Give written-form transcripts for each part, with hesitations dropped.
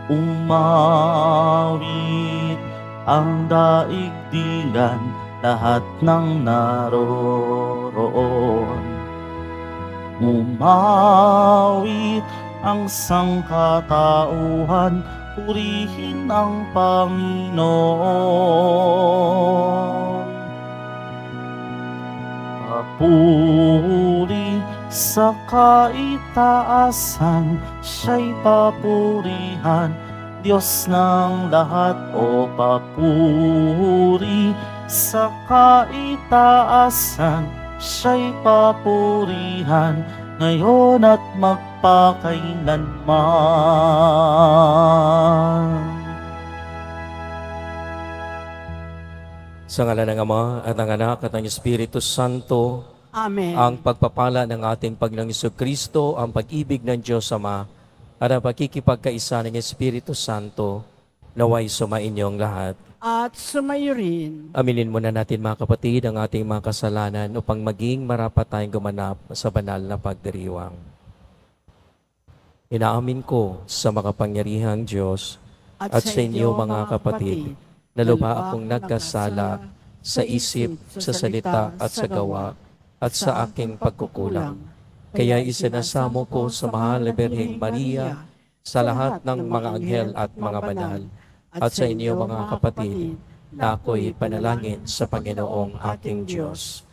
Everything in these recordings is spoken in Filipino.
Umawit ang daigdigan, lahat ng naroroon. Umawit ang sangkatauhan, purihin ang Panginoon. Papuri sa kaitaasan, siya'y papurihan, Diyos ng lahat. O papuri sa kaitaasan, siya'y papurihan, ngayon at magpakailanman. Sa ngalan ng Ama at ng Anak at ng Espiritu Santo, Amen. ang pagpapala ng ating Panginoong Jesucristo, ang pag-ibig ng Diyos Ama, at ang pakikipagkaisa ng Espiritu Santo, naway sumainyong lahat. At sumayo rin. Aminin muna natin mga kapatid ang ating mga kasalanan upang maging marapat tayong gumanap sa banal na pagdiriwang. Inaamin ko sa makapangyarihang Diyos at sa inyo mga kapatid, na lubha akong nagkasala sa isip, sa salita at sa gawa, at sa aking pagkukulang. Kaya isinasamo ko sa mahal na Birheng Maria, sa lahat ng mga anghel at mga banal, at sa inyo mga kapatid, na ako'y panalangin sa Panginoong aking Diyos.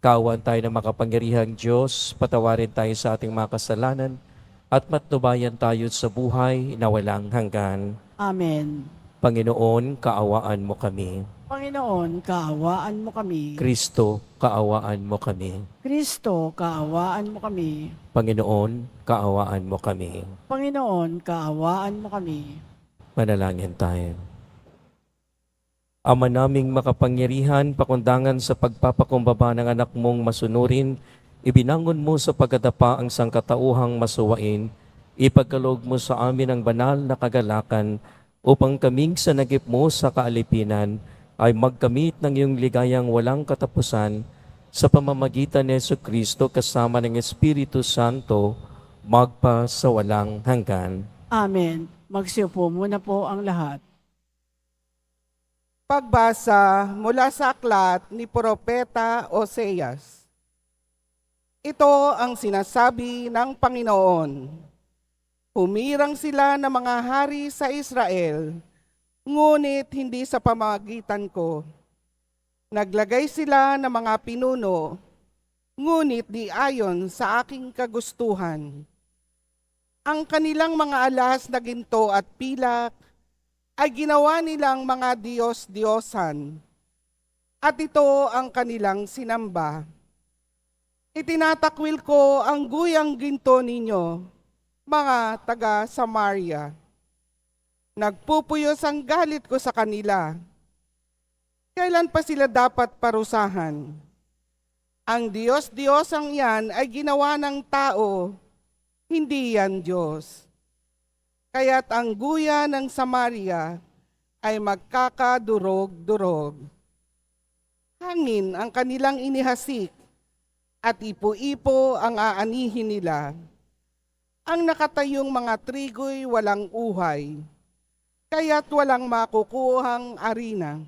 Kawan tayo ng makapangyarihang Diyos, patawarin tayo sa ating mga kasalanan, at matnubayan tayo sa buhay na walang hanggan. Amen. Panginoon, kaawaan mo kami. Panginoon, kaawaan mo kami. Kristo, kaawaan mo kami. Kristo, kaawaan mo kami. Panginoon, kaawaan mo kami. Panginoon, kaawaan mo kami. Manalangin tayo. Ama naming makapangyarihan, pakundangan sa pagpapakumbaba ng anak mong masunurin, ibinangon mo sa pagkadapa ang sangkatauhang masuwain, ipagkaloob mo sa amin ang banal na kagalakan, upang kaming sa nagip mo sa kaalipinan ay magkamit ng iyong ligayang walang katapusan sa pamamagitan ni Jesucristo kasama ng Espiritu Santo, magpa sa walang hanggan. Amen. Magsiupo muna po ang lahat. Pagbasa mula sa aklat ni Propeta Oseas. Ito ang sinasabi ng Panginoon. Humirang sila ng mga hari sa Israel, ngunit hindi sa pamamagitan ko. Naglagay sila ng mga pinuno, ngunit di ayon sa aking kagustuhan. Ang kanilang mga alas na ginto at pilak ay ginawa nilang mga Diyos-Diyosan, at ito ang kanilang sinamba. Itinatakwil ko ang guyang ginto ninyo, mga taga Samaria. Nagpupuyos ang galit ko sa kanila. Kailan pa sila dapat parusahan? Ang Diyos-Diyosang yan ay ginawa ng tao, hindi yan Diyos. Kaya't ang guya ng Samaria ay magkakadurog-durog. Hangin ang kanilang inihasik, at ipo-ipo ang aanihin nila. Ang nakatayong mga trigo'y walang uhay, kaya't walang makukuhang arina.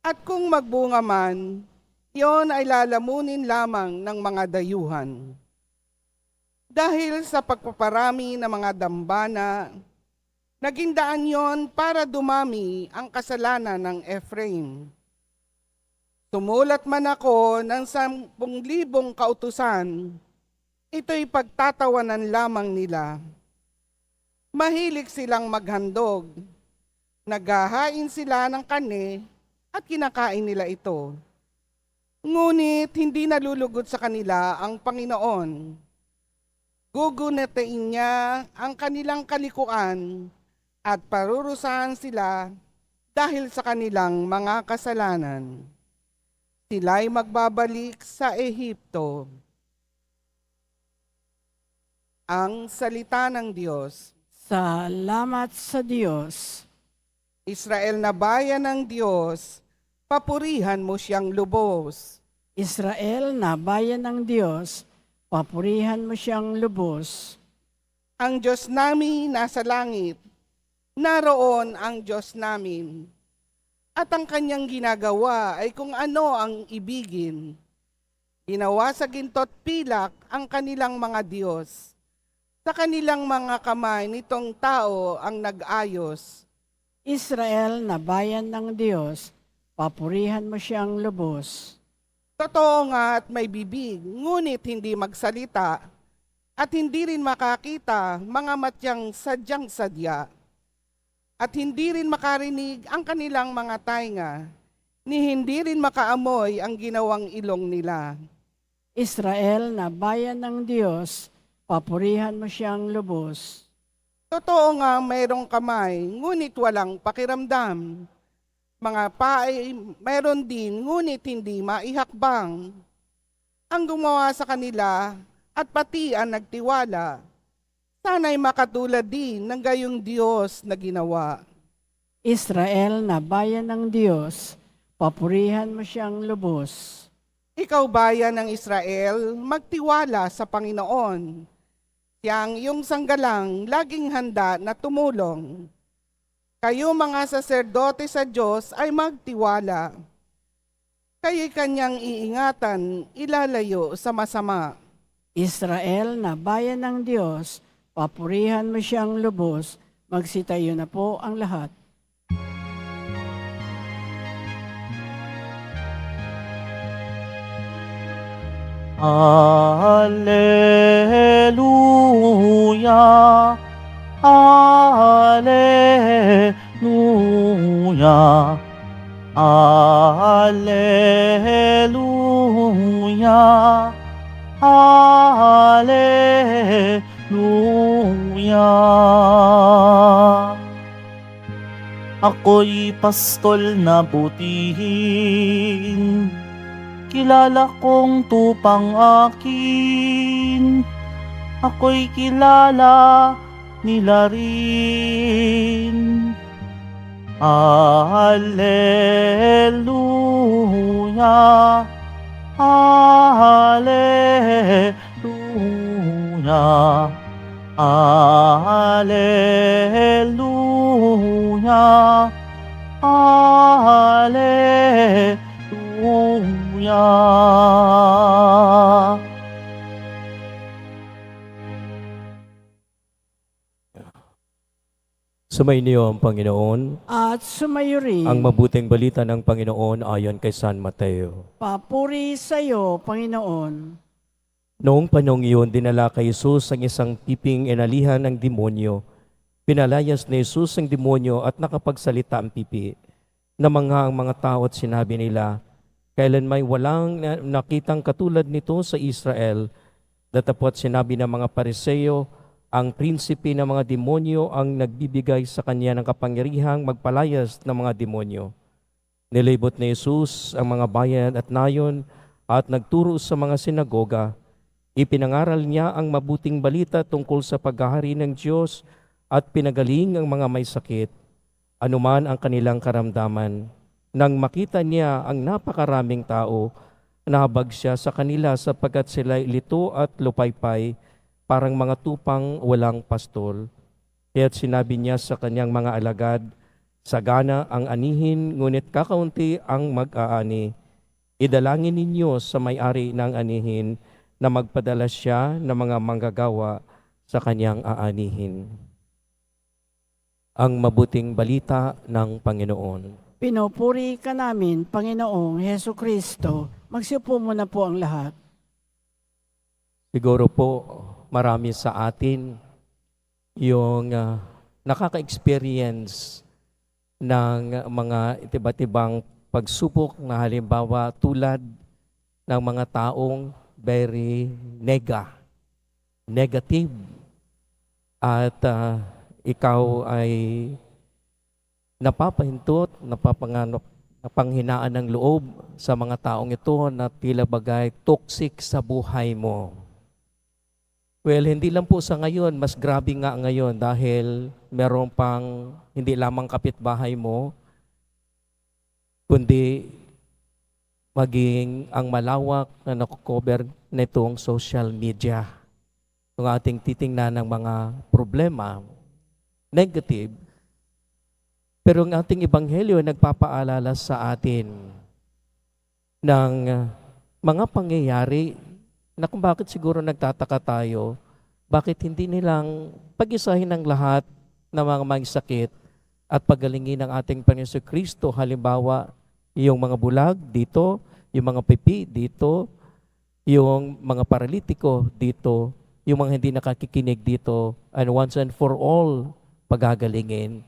At kung magbunga man, iyon ay lalamunin lamang ng mga dayuhan. Dahil sa pagpaparami ng mga dambana, naging daan yon para dumami ang kasalanan ng Ephraim. Sumulat man ako ng 10,000 kautusan, ito'y pagtatawanan lamang nila. Mahilig silang maghandog. Naghahain sila ng karne at kinakain nila ito. Ngunit hindi nalulugod sa kanila ang Panginoon. Gugunatain niya ang kanilang kalikuan at parurusahan sila dahil sa kanilang mga kasalanan. Sila'y magbabalik sa Ehipto. Ang salita ng Diyos. Salamat sa Diyos. Israel na bayan ng Diyos, papurihan mo siyang lubos. Israel na bayan ng Diyos, papurihan mo siyang lubos. Ang Diyos namin nasa langit, Naroon ang Diyos namin, at ang kanyang ginagawa ay kung ano ang ibigin. Ginawa sa ginto't pilak ang kanilang mga Diyos. Sa kanilang mga kamay nitong tao ang nag-ayos. Israel na bayan ng Diyos, papurihan mo siyang lubos. Totoo nga at may bibig, ngunit hindi magsalita, at hindi rin makakita mga matyang sadyang sadya, at hindi rin makarinig ang kanilang mga tainga, ni hindi rin makaamoy ang ginawang ilong nila. Israel na bayan ng Diyos, papurihan mo siyang lubos. Totoo nga mayroong kamay, ngunit walang pakiramdam. Mga paay mayroon din, ngunit hindi maihakbang. Ang gumawa sa kanila at pati ang nagtiwala, sana'y makatulad din ng gayong Diyos na ginawa. Israel na bayan ng Diyos, papurihan mo siyang lubos. Ikaw bayan ng Israel, magtiwala sa Panginoon. Siyang iyong sanggalang laging handa na tumulong. Kayo mga saserdote sa Diyos ay magtiwala. Kayo'y kanyang iingatan, ilalayo sa masama. Israel na bayan ng Diyos, papurihan mo siyang lubos. Magsitayo na po ang lahat. Alleluia, Alleluia, Alleluia, Alleluia. Ako'y pastol na butihin, kilala kong tupang akin. Ako'y kilala nila rin. Alleluia, Alleluia, Alleluia, Alleluia. Sumainyo ang Panginoon. At sumayo rin, Ang mabuting balita ng Panginoon ayon kay San Mateo. papuri sa iyo, Panginoon. Noong panong iyon, dinala kay Jesus ang isang piping inalihan ng demonyo. Pinalayas ni Jesus ang demonyo at nakapagsalita ang pipi. Namangha ang mga tao at sinabi nila, kailan may walang nakitang katulad nito sa Israel. Datapot sinabi ng mga Pariseo, ang prinsipe ng mga demonyo ang nagbibigay sa kanya ng kapangyarihang magpalayas ng mga demonyo. Nilibot ni Jesus ang mga bayan at nayon at nagturo sa mga sinagoga. Ipinangaral niya ang mabuting balita tungkol sa paghahari ng Diyos at pinagaling ang mga may sakit, anuman ang kanilang karamdaman. Nang makita niya ang napakaraming tao, nahabag siya sa kanila sapagkat sila'y lito at lupaypay, parang mga tupang walang pastol. Kaya't sinabi niya sa kanyang mga alagad, sagana ang anihin, ngunit kakaunti ang mag-aani. Idalangin ninyo sa may-ari ng anihin na magpadala siya ng mga manggagawa sa kanyang aanihin. Ang mabuting balita ng Panginoon. Pinupuri ka namin, Panginoong Heso Kristo. Magsiupo muna po ang lahat. Siguro po, marami sa atin yung nakaka-experience ng mga iba't ibang pagsubok na halimbawa tulad ng mga taong very negative at ikaw ay napapahintot, napanghinaan ng loob sa mga taong ito na tila bagay toxic sa buhay mo. Well, hindi lang po sa ngayon, mas grabe nga ngayon dahil meron pang hindi lamang kapitbahay mo, kundi maging ang malawak na nakukover nitong social media. Kung ating titingnan ng mga problema, negative, Pero ang ating ebanghelyo ay nagpapaalala sa atin ng mga pangyayari na kung bakit siguro nagtataka tayo, bakit hindi nilang pag-isahin ng lahat ng mga may sakit at pagalingin ng ating Panginoon Kristo. Halimbawa, yung mga bulag dito, yung mga pipi dito, yung mga paralitiko dito, yung mga hindi nakakikinig dito, and once and for all, pagagalingin.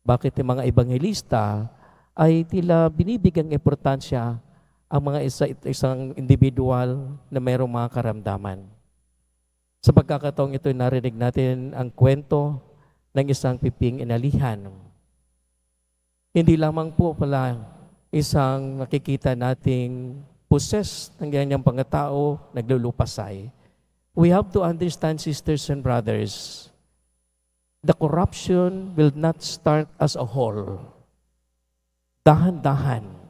Bakit yung mga ebanghelista ay tila binibigyang importansya ang mga isang individual na mayroong mga karamdaman. Sa pagkakataong ito, narinig natin ang kwento ng isang piping inalihan. Hindi lamang po pala isang nakikita nating possessed ng ganyang pangatao, naglulupasay. We have to understand, sisters and brothers, the corruption will not start as a whole. Dahan-dahan.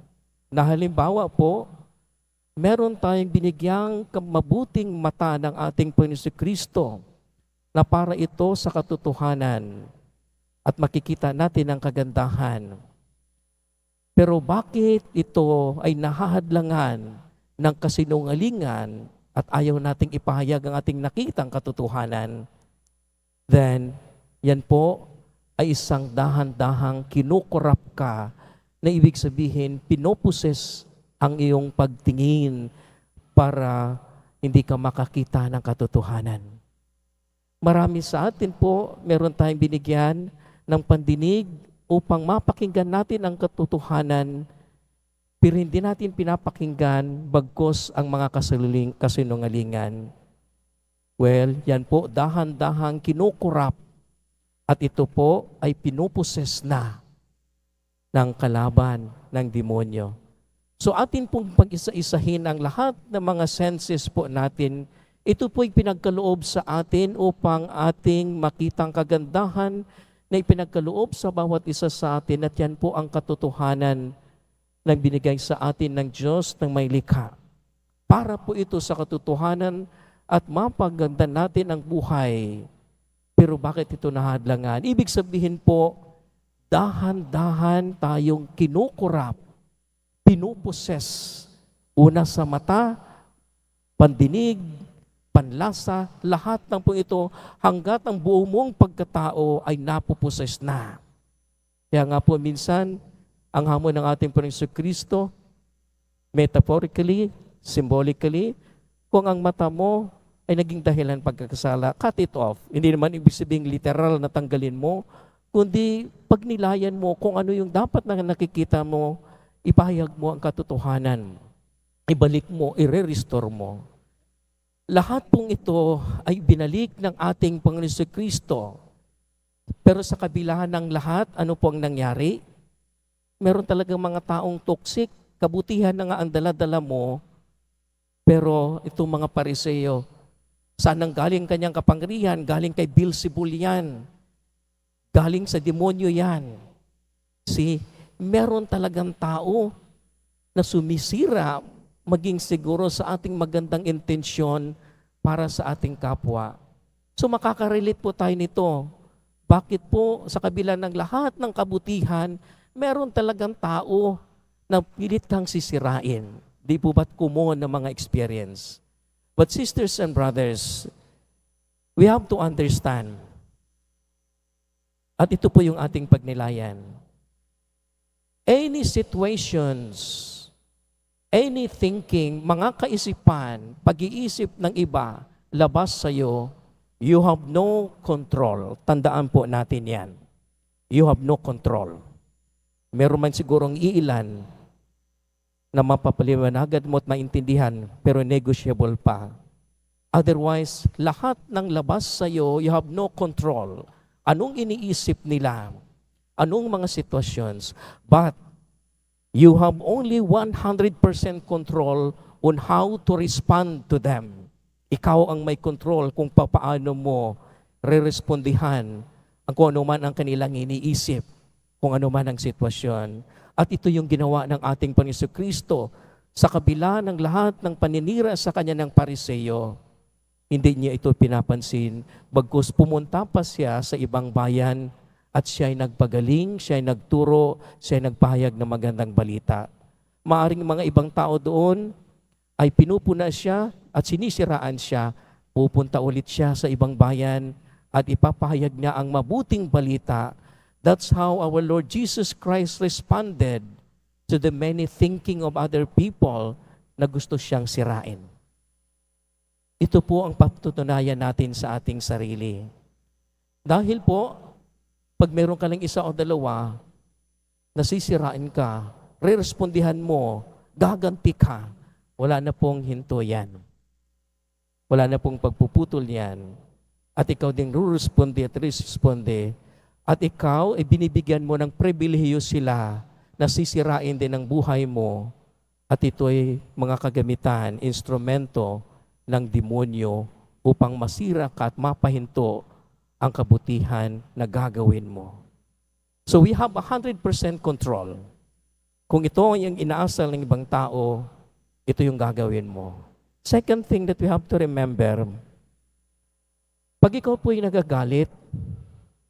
Na halimbawa po, meron tayong binigyang mabuting mata ng ating Panginoon Kristo na para ito sa katotohanan at makikita natin ang kagandahan. Pero bakit ito ay nahahadlangan ng kasinungalingan at ayaw nating ipahayag ang ating nakitang katotohanan? Then, yan po ay isang dahan-dahang kinukurap ka na ibig sabihin, pinoposes ang iyong pagtingin para hindi ka makakita ng katotohanan. Marami sa atin po, meron tayong binigyan ng pandinig upang mapakinggan natin ang katotohanan, pero hindi natin pinapakinggan bagkos ang mga kasinungalingan. Well, yan po, dahan-dahang kinukurap at ito po ay pinoposes na ng kalaban ng demonyo. So atin pong pag-isa-isahin ang lahat ng mga senses po natin. Ito po'y pinagkaloob sa atin upang ating makitang kagandahan na ipinagkaloob sa bawat isa sa atin at yan po ang katotohanan ng binigay sa atin ng Diyos ng may likha. Para po ito sa katotohanan at mapaganda natin ang buhay. Pero bakit ito nahadlangan? Ibig sabihin po, dahan-dahan tayong kinukurap, pinuposes. Una sa mata, pandinig, panlasa, lahat ng po ito hanggat ang buong mong pagkatao ay napuposes na. Kaya nga po minsan, ang hamon ng ating Panginoon Kristo, metaphorically, symbolically, kung ang mata mo ay naging dahilan pagkakasala, cut it off. Hindi naman ibig sabihin literal na tanggalin mo, kundi pagnilayan mo kung ano yung dapat na nakikita mo, ipahayag mo ang katotohanan. Ibalik mo, i-restore mo. Lahat pong ito ay binalik ng ating Panginoon Kristo. Pero sa kabila ng lahat, ano po ang nangyari? Meron talagang mga taong toxic, kabutihan na nga ang dala-dala mo, pero itong mga Pariseo, saan nang galing kanyang kapangyarihan? Galing kay Beelzebul yan. Galing sa demonyo yan. Meron talagang tao na sumisira maging siguro sa ating magandang intensyon para sa ating kapwa. So makakarelate po tayo nito. Bakit po sa kabila ng lahat ng kabutihan, meron talagang tao na pilit kang sisirain? Di po ba't common na mga experience? But sisters and brothers, we have to understand. At ito po yung ating pagnilayan. Any situations, any thinking, mga kaisipan, pag-iisip ng iba, labas sa'yo, you have no control. Tandaan po natin yan. You have no control. Meron man sigurong iilan na mapapaliwanagan mo at maintindihan, pero negotiable pa. Otherwise, lahat ng labas sa'yo, you have no control. Anong iniisip nila? Anong mga situations? But you have only 100% control on how to respond to them. Ikaw ang may control kung paano mo re-respondihan ang kung ano man ang kanilang iniisip, kung ano man ang sitwasyon. At ito yung ginawa ng ating Panginoon Kristo sa kabila ng lahat ng paninira sa kanya ng Pariseo. Hindi niya ito pinapansin, bagkus pumunta pa siya sa ibang bayan at siya ay nagpagaling, siya ay nagturo, siya ay nagpahayag ng magandang balita. Maaring mga ibang tao doon ay pinupuna siya at sinisiraan siya, pupunta ulit siya sa ibang bayan at ipapahayag niya ang mabuting balita. That's how our Lord Jesus Christ responded to the many thinking of other people na gusto siyang sirain. Ito po ang patutunayan natin sa ating sarili. Dahil po, pag meron ka lang isa o dalawa, nasisirain ka, re-respondihan mo, gaganti ka, wala na pong hinto yan. Wala na pong pagpuputol yan. At ikaw din re-responde at responde. At ikaw ay binibigyan mo ng pribilehiyo sila na sisirain din ang buhay mo. At ito ay mga kagamitan, instrumento ng demonyo upang masira ka at mapahinto ang kabutihan na gagawin mo. So we have 100% control. Kung ito yung inaasal ng ibang tao, ito yung gagawin mo. Second thing that we have to remember, pag ikaw po yung nagagalit,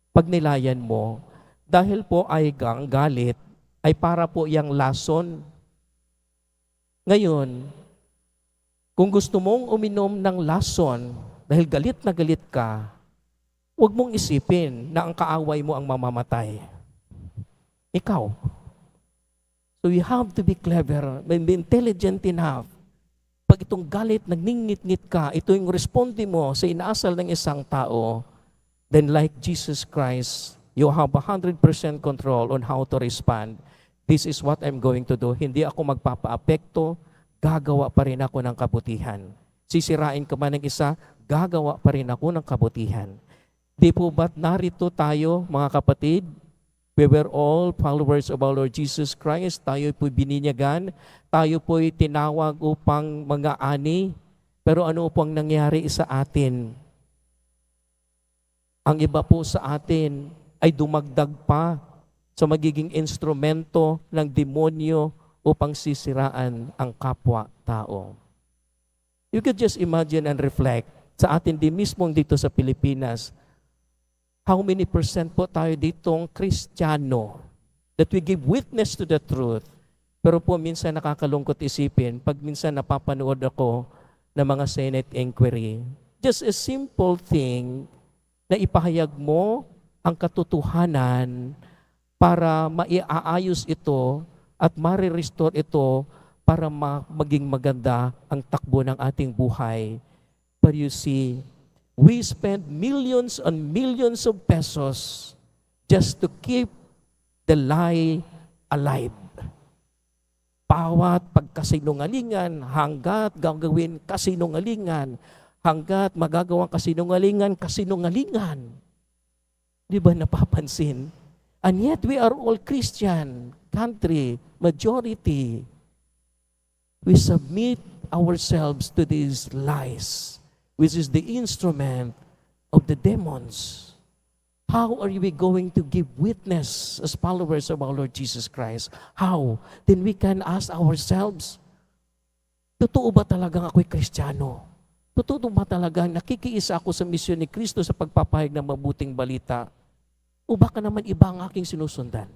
pag nilayan mo, dahil po ay ang galit, ay para po yung lason. Ngayon, kung gusto mong uminom ng lason, dahil galit na galit ka, huwag mong isipin na ang kaaway mo ang mamamatay. Ikaw. So you have to be clever, be intelligent enough. Pag itong galit, nagningit-ngit ka, ito yung responde mo sa inaasal ng isang tao, then like Jesus Christ, you have 100% control on how to respond. This is what I'm going to do. Hindi ako magpapa-apekto, gagawa pa rin ako ng kabutihan. Sisirain ka man ng isa, gagawa pa rin ako ng kabutihan. Di po ba't narito tayo, mga kapatid? We were all followers of our Lord Jesus Christ. Tayo po'y bininyagan. Tayo po'y tinawag upang mga ani. Pero ano po ang nangyari sa atin? Ang iba po sa atin ay dumagdag pa sa magiging instrumento ng demonyo upang sisiraan ang kapwa-tao. You could just imagine and reflect sa atin din mismong dito sa Pilipinas, how many % po tayo ditong Kristiyano that we give witness to the truth. Pero po minsan nakakalungkot isipin, pag minsan napapanood ako ng mga Senate inquiry, just a simple thing na ipahayag mo ang katotohanan para maiaayos ito at ma-restore ito para maging maganda ang takbo ng ating buhay. But you see, we spend millions and millions of pesos just to keep the lie alive. Bawat pagkasinungalingan, hanggat gagawin kasinungalingan, hanggat magagawang kasinungalingan. Di ba napapansin? And yet we are all Christian country, majority. We submit ourselves to these lies, which is the instrument of the demons. How are we going to give witness as followers of our Lord Jesus Christ? How? Then we can ask ourselves, totoo ba talagang ako'y Kristiyano? Totoo ba talagang nakikiisa ako sa misyon ni Kristo sa pagpapahayag ng mabuting balita? O baka naman iba ang aking sinusundan?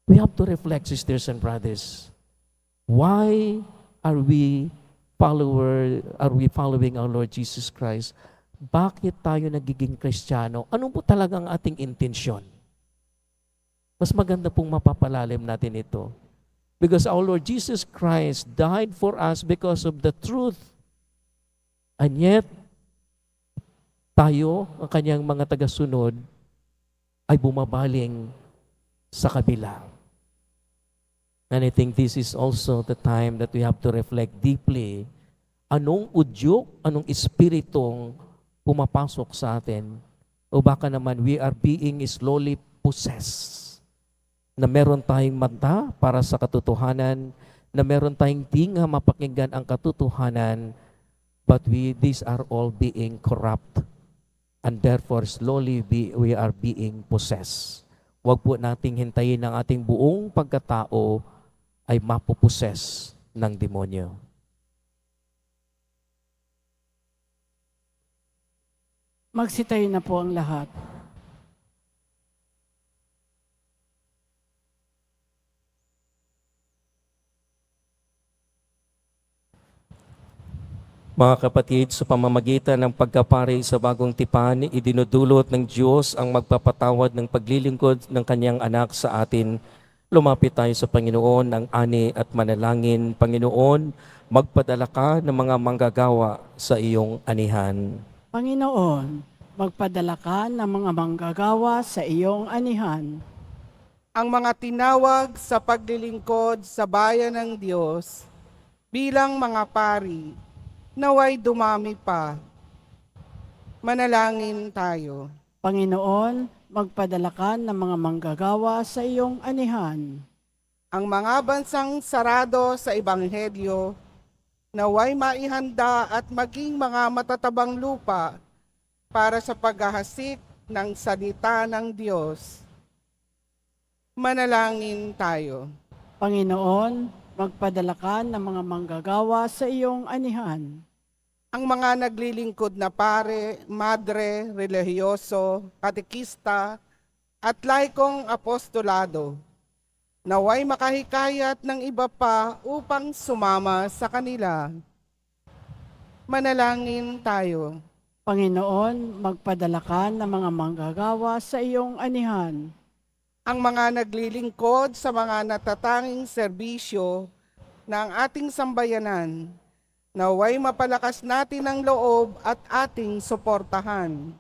We have to reflect, sisters and brothers. Why are we following our Lord Jesus Christ? Bakit tayo nagiging Kristiyano? Ano po talagang ating intensyon? Mas maganda pong mapapalalim natin ito. Because our Lord Jesus Christ died for us because of the truth. And yet, tayo, ang kanyang mga tagasunod, ay bumabaling sa kabila. And I think this is also the time that we have to reflect deeply. Anong udyok, anong espiritong pumapasok sa atin? O baka naman we are being slowly possessed. Na meron tayong mata para sa katotohanan, na meron tayong tinga mapakinggan ang katotohanan, but these are all being corrupt. And therefore, slowly we are being possessed. Huwag po nating hintayin ang ating buong pagkatao ay mapuposes ng demonyo. Magsitayo na po ang lahat. Mga kapatid, sa pamamagitan ng pagkapare sa bagong tipan, idinudulot ng Diyos ang magpapatawad ng paglilingkod ng kanyang anak sa atin. Lumapit tayo sa Panginoon ng ani at manalangin. Panginoon, magpadala ka ng mga manggagawa sa iyong anihan. Panginoon, magpadala ka ng mga manggagawa sa iyong anihan. Ang mga tinawag sa paglilingkod sa bayan ng Diyos bilang mga pari, naway dumami pa. Manalangin tayo. Panginoon, magpadala ka ng mga manggagawa sa iyong anihan. Ang mga bansang sarado sa Ebanghelyo, naway maihanda at maging mga matatabang lupa para sa paghahasik ng salita ng Diyos. Manalangin tayo. Panginoon, magpadala ka ng mga manggagawa sa iyong anihan. Ang mga naglilingkod na pare, madre, relihiyoso, katekista, at laikong apostolado, naway makahikayat ng iba pa upang sumama sa kanila. Manalangin tayo. Panginoon, magpadala ka ng mga manggagawa sa iyong anihan. Ang mga naglilingkod sa mga natatanging serbisyo ng ating sambayanan, naway mapalakas natin ang loob at ating suportahan.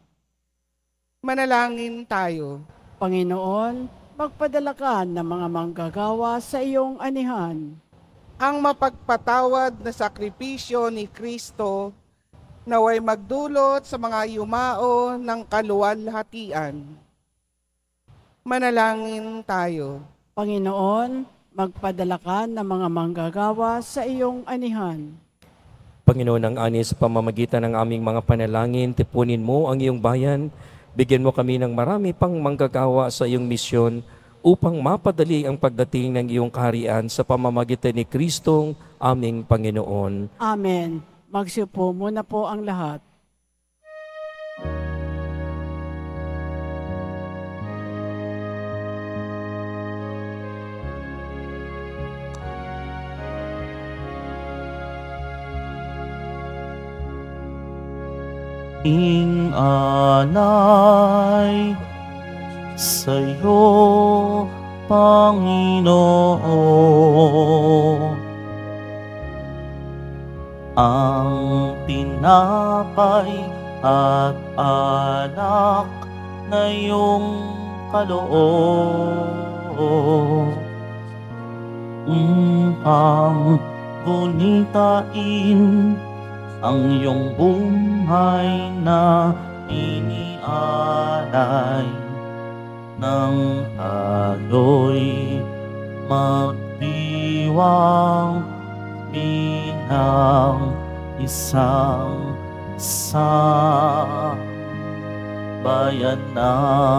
Manalangin tayo. Panginoon, magpadala ka ng mga manggagawa sa iyong anihan. Ang mapagpatawad na sakripisyo ni Kristo, naway magdulot sa mga yumao ng kaluwalhatian. Manalangin tayo. Panginoon, magpadala ka ng mga manggagawa sa iyong anihan. Panginoon, ang ani sa pamamagitan ng aming mga panalangin, tipunin mo ang iyong bayan, bigyan mo kami ng marami pang manggagawa sa iyong misyon upang mapadali ang pagdating ng iyong kaharian sa pamamagitan ni Kristong aming Panginoon. Amen. Magsiupo muna po ang lahat. Ing alay sa'yo, Panginoon, ang tinapay at alak na iyong kaloob upang gunitain ang iyong buhay na inialay ng tayo'y magdiwang bilang isang bayanan.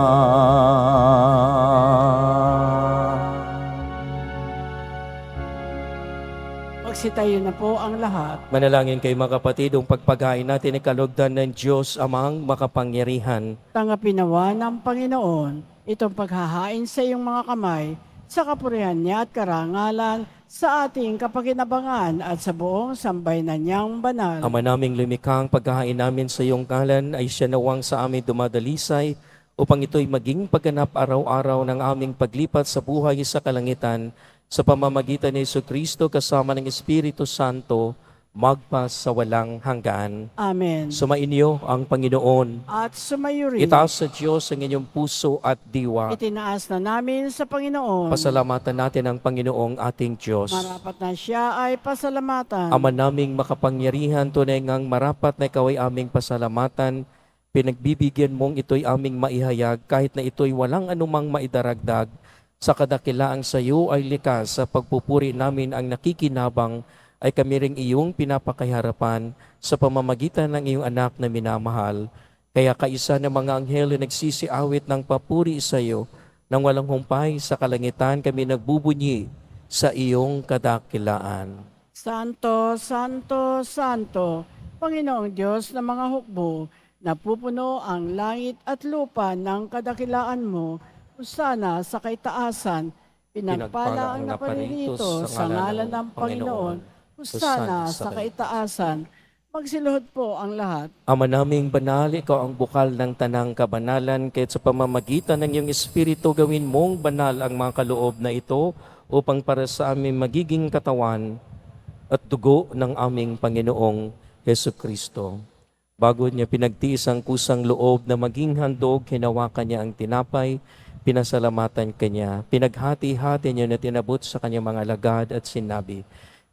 Magsitayo na po ang lahat. Manalangin kayo mga kapatid, ang pagpagain natin ay kalugdan ng Diyos amang makapangyarihan. Tanggapin nawa ng Panginoon itong paghahain sa iyong mga kamay sa kapurihan niya at karangalan sa ating kapakinabangan at sa buong sambayanan niyang banal. Ama naming lumikha, ang paghahain namin sa iyong ngalan ay siya nawang sa amin dumadalisay upang ito'y maging pagganap araw-araw ng aming paglipat sa buhay sa kalangitan sa pamamagitan ni Jesucristo kasama ng Espiritu Santo, magpas sa walang hanggan. Amen. Sumainyo ang Panginoon. At sumayo rin. Itaas sa Diyos ang inyong puso at diwa. Itinaas na namin sa Panginoon. Pasalamatan natin ang Panginoong ating Diyos. Marapat na siya ay pasalamatan. Ama naming makapangyarihan, tunay ngang marapat na ikaw ay aming pasalamatan. Pinagbibigyan mong ito'y aming maihayag kahit na ito'y walang anumang maidaragdag. Sa kadakilaang sa iyo ay likas sa pagpupuri namin ang nakikinabang ay kami ring iyong pinapakaharapan sa pamamagitan ng iyong anak na minamahal. Kaya kaisa ng mga anghel na nagsisiawit ng papuri sa iyo, nang walang humpay sa kalangitan kami nagbubunyi sa iyong kadakilaan. Santo, Santo, Santo, Panginoong Diyos ng mga hukbo, napupuno ang langit at lupa ng kadakilaan mo. Hosana sa kaitaasan, pinagpala ang naparirito sa ngalan ng Panginoon. Hosana sa kaitaasan, Magsiluhod po ang lahat. Ama naming banal, ikaw ang bukal ng tanang kabanalan, kahit sa pamamagitan ng iyong Espiritu gawin mong banal ang mga kaloob na ito upang para sa amin magiging katawan at dugo ng aming Panginoong Hesu Kristo. Bago niya pinagtiis ang kusang loob na maging handog, hinawakan niya ang tinapay, pinasalamatan kanya, pinaghati-hati niya na tinabot sa kanyang mga alagad at sinabi,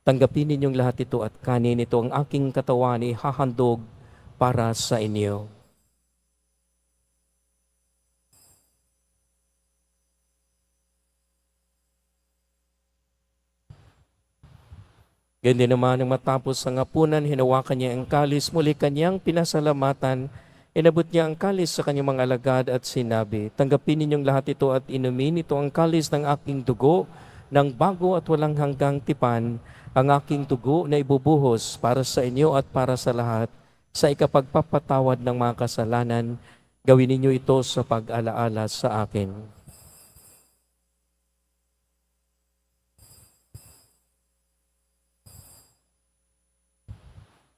tanggapin ninyong lahat ito at kanin ito ang aking katawan ihahandog para sa inyo. Ganyan din naman nang matapos ang hapunan, hinawakan niya ang kalis, muli kanyang pinasalamatan, inabot niya ang kalis sa kanyang mga alagad at sinabi, tanggapin ninyong lahat ito at inumin ito ang kalis ng aking dugo, ng bago at walang hanggang tipan, ang aking dugo na ibubuhos para sa inyo at para sa lahat, sa ikapagpapatawad ng mga kasalanan, gawin ninyo ito sa pag-alaala sa akin.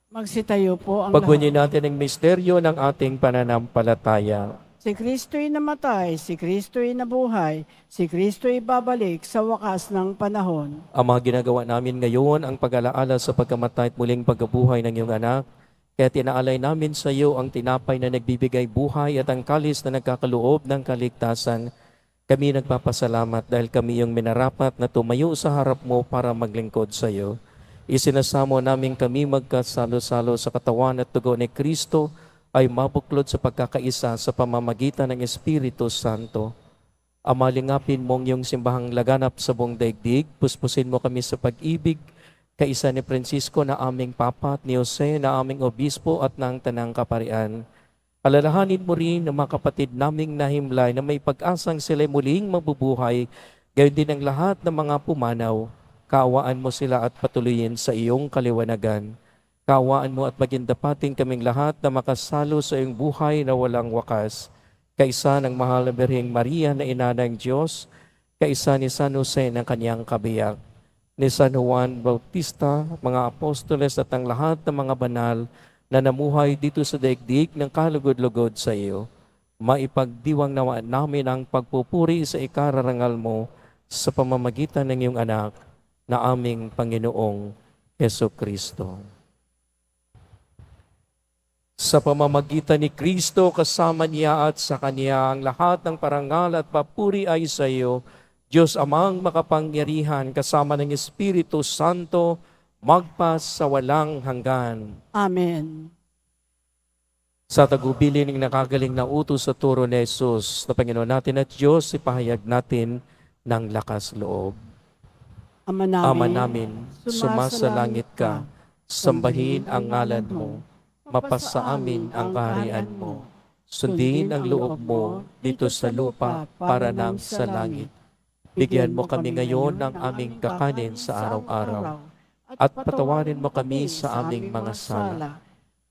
Magsitayo po ang Paggunyin lahat. natin ang misteryo ng ating pananampalataya. Si Kristo'y namatay, si Kristo'y nabuhay, si Kristo'y babalik sa wakas ng panahon. Ang mga ginagawa namin ngayon, ang pag-alaala sa pagkamatay at muling pagkabuhay ng iyong anak, kaya tinaalay namin sa iyo ang tinapay na nagbibigay buhay at ang kalis na nagkakaloob ng kaligtasan. Kami nagpapasalamat dahil kami yung minarapat na tumayo sa harap mo para maglingkod sa iyo. Isinasamo namin kami magkasalo-salo sa katawan at dugo ni Kristo ay mabuklod sa pagkakaisa sa pamamagitan ng Espiritu Santo. Amalingapin mong yung simbahang laganap sa buong daigdig, puspusin mo kami sa pag-ibig, kaisa ni Francisco na aming Papa at ni Jose na aming Obispo at ng Tanang Kaparian. Alalahanin mo rin ang mga kapatid naming nahimlay na may pag-asang sila'y muling mabubuhay, gayon din ang lahat ng mga pumanaw. Kaawaan mo sila at patuloyin sa iyong kaliwanagan. Kaawaan mo at magindapating kaming lahat na makasalo sa iyong buhay na walang wakas. Kaisa ng mahal na Birheng Maria na ina ng Diyos, kaisa ni San Jose ng kanyang kabiyak, ni San Juan Bautista, mga apostoles at ang lahat ng mga banal na namuhay dito sa daigdig ng kalugod-lugod sa iyo. Maipagdiwang nawa namin ang pagpupuri sa ikararangal mo sa pamamagitan ng iyong anak na aming Panginoong Hesu Kristo. Sa pamamagitan ni Kristo, kasama niya at sa Kanya, ang lahat ng parangal at papuri ay sa iyo, Diyos Amang makapangyarihan, kasama ng Espiritu Santo, magpas sa walang hanggan. Amen. Sa tagubilin ng nakagaling na utos sa turo ni Jesus, na Panginoon natin at Diyos, ipahayag natin ng lakas loob. Ama Ama namin, sumasalangit ka, sambahin ang ngalan mo, mapasa amin ang kaharian mo, sundin ang loob mo dito sa lupa para nang sa langit. Bigyan mo kami ngayon ng aming kakanin sa araw-araw, at patawarin mo kami sa aming mga sala,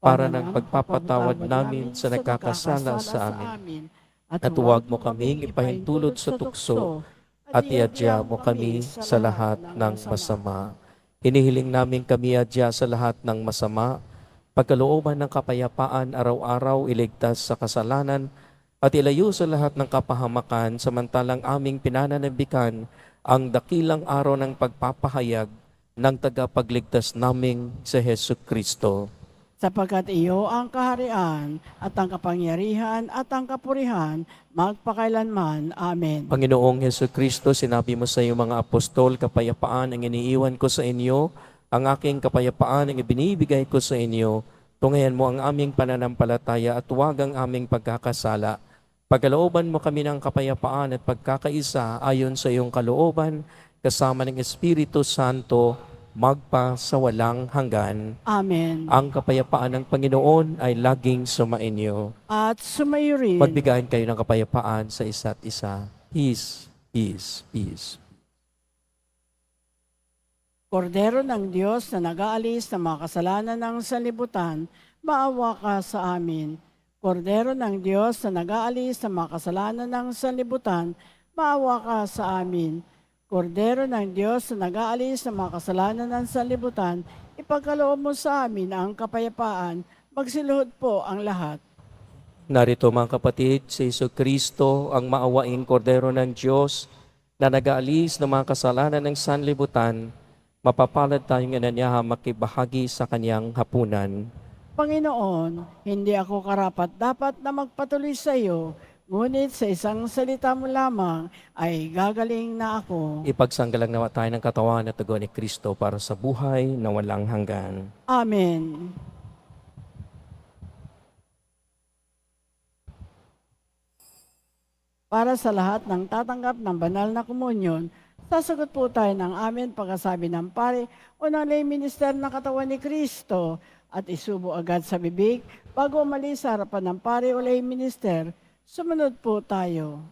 para ng pagpapatawad namin sa nagkakasala sa amin. At huwag mo kaming ipahintulot sa tukso, at iadya mo kami sa lahat ng masama. Hinihiling namin kami adya sa lahat ng masama, pagkalooban ng kapayapaan araw-araw iligtas sa kasalanan, at ilayo sa lahat ng kapahamakan, samantalang aming pinananabikan ang dakilang araw ng pagpapahayag ng tagapagligtas naming sa Hesu Kristo. Sapagkat iyo ang kaharian at ang kapangyarihan at ang kapurihan magpakailanman. Amen. Panginoong Hesu Kristo, sinabi mo sa iyong mga apostol, kapayapaan ang iniiwan ko sa inyo, ang aking kapayapaan ang ibinibigay ko sa inyo. Tungayan mo ang aming pananampalataya at huwag ang aming pagkakasala. Pagkalooban mo kami ng kapayapaan at pagkakaisa ayon sa iyong kalooban, kasama ng Espiritu Santo, magpa sa walang hanggan. Amen. Ang kapayapaan ng Panginoon ay laging sumainyo. At sumayo rin. Magbigayan kayo ng kapayapaan sa isa't isa. Peace, peace, peace. Kordero ng Diyos na nag-aalis ng mga kasalanan ng sanlibutan, maawa ka sa amin. Kordero ng Diyos na nag-aalis ng mga kasalanan ng sanlibutan, maawa ka sa amin. Kordero ng Diyos na nag-aalis ng mga kasalanan ng sanlibutan, ipagkaloob mo sa amin ang kapayapaan, magsiluhod po ang lahat. Narito mga kapatid, si Jesucristo, ang maawaing kordero ng Diyos na nag-aalis ng mga kasalanan ng sanlibutan, mapapalad tayong inanyaha makibahagi sa kanyang hapunan. Panginoon, hindi ako karapat dapat na magpatuloy sa iyo, ngunit sa isang salita mo lamang ay gagaling na ako. Ipagsanggalang nawa tayo ng katawan at dugo ni Kristo para sa buhay na walang hanggan. Amen. Para sa lahat ng tatanggap ng banal na komunyon, sasagot po tayo ng amen pagkasabi ng pare o ng lay minister ng katawan ni Kristo at isubo agad sa bibig bago umalis sa harapan ng pare o lay minister. Sumunod po tayo.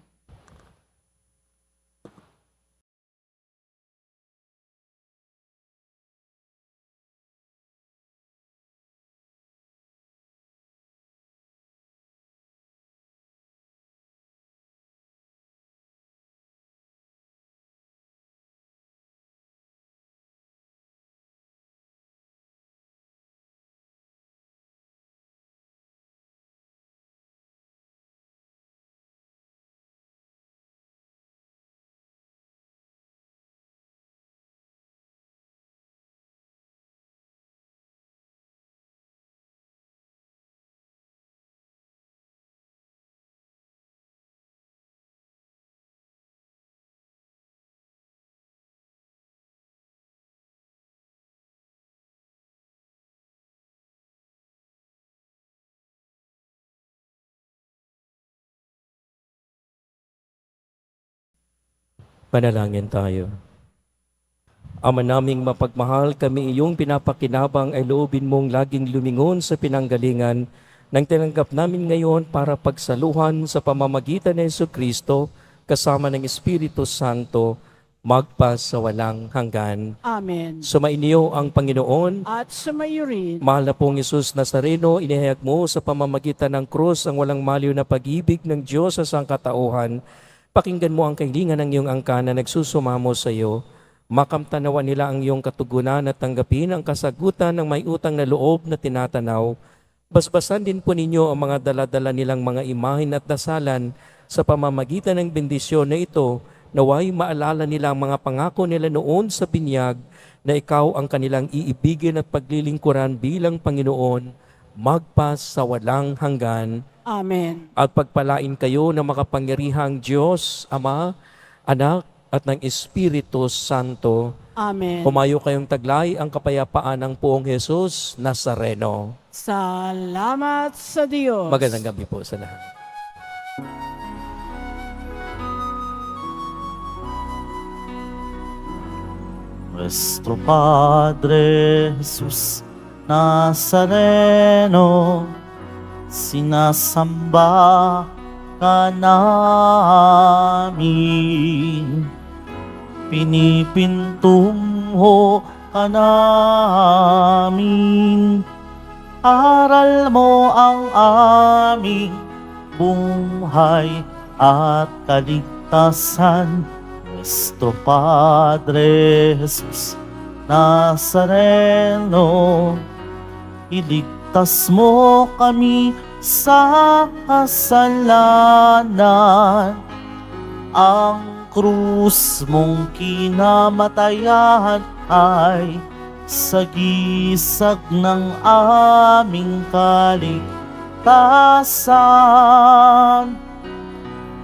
Panalangin tayo. Ama naming mapagmahal, kami iyong pinapakinabang ay loobin mong laging lumingon sa pinanggalingan nang tinanggap namin ngayon para pagsaluhan sa pamamagitan ni Jesucristo kasama ng Espiritu Santo magpa sa walang hanggan. Amen. Sumainyo ang Panginoon. At sumayo rin. Mahal na pong Jesus Nazareno, inihayag mo sa pamamagitan ng krus ang walang maliw na pag-ibig ng Diyos sa sangkatauhan. Pakinggan mo ang kahilingan ng iyong angka na nagsusumamo sa iyo. Makamtanawan nila ang iyong katugunan at tanggapin ang kasagutan ng may utang na loob na tinatanaw. Basbasan din po ninyo ang mga daladala nilang mga imahin at dasalan sa pamamagitan ng bendisyon na ito, naway maalala nila ang mga pangako nila noon sa binyag na ikaw ang kanilang iibigin at paglilingkuran bilang Panginoon, magpas sa walang hanggan. Amen. At pagpalain kayo ng makapangyarihang Diyos, Ama, Anak, at ng Espiritu Santo. Amen. Humayo kayong taglay ang kapayapaan ng Poong Jesus Nazareno. Salamat sa Diyos. Magandang gabi po sa lahat. Nuestro Padre Jesus Nazareno, sinasamba ka namin, pinipintungo ka namin, aral mo ang aming buhay at kaligtasan. Nuestro Padre Jesus Nazareno, iligtas mo kami sa kasalanan. Ang krus mong kinamatayan ay sagisag ng aming kaligtasan.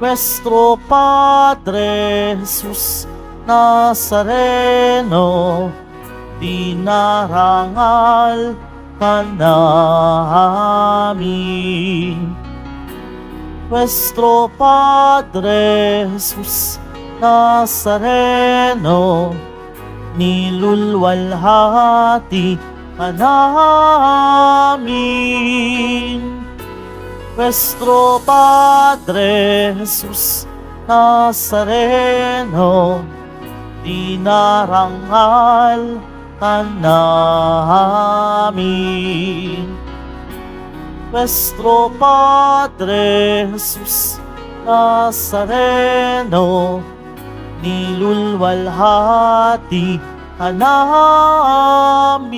Nuestro Padre Jesus Nazareno, dinarangal ka namin. Nuestro Padre Jesus Nazareno, nilulwalhati ka namin. Nuestro Padre Jesus Nazareno, dinarangal ka namin. Nuestro Padre Jesus Nazareno, nilulwalhati namin.